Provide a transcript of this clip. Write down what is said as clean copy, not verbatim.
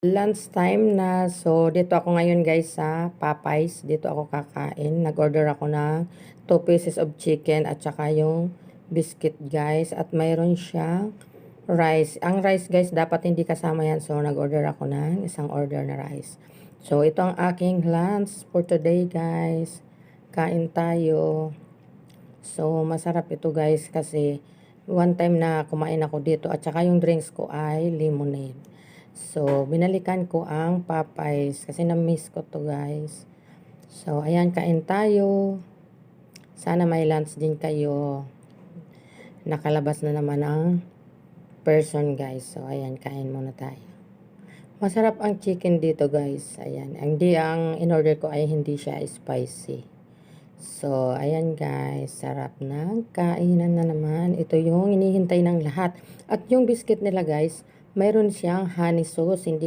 Lunch time na. So, dito ako ngayon guys sa Popeyes. Dito ako kakain. Nag-order ako ng 2 pieces of chicken at saka yung biscuit guys. At mayroon siyang rice. Ang rice guys, dapat hindi kasama yan. So, nag-order ako ng isang order na rice. So, ito ang aking lunch for today guys. Kain tayo. So, masarap ito guys kasi one time na kumain ako dito at saka yung drinks ko ay lemonade. So, binalikan ko ang Popeyes kasi na-miss ko to guys. So, ayan, kain tayo. Sana may lunch din kayo. Nakalabas na naman ang person guys. So, ayan, kain muna tayo. Masarap ang chicken dito guys. Ayan, ang in-order ko ay hindi siya spicy. So, ayan guys, sarap ng kainan na naman. Ito yung hinihintay ng lahat. At yung biscuit nila guys, mayroon siyang honey sauce. Hindi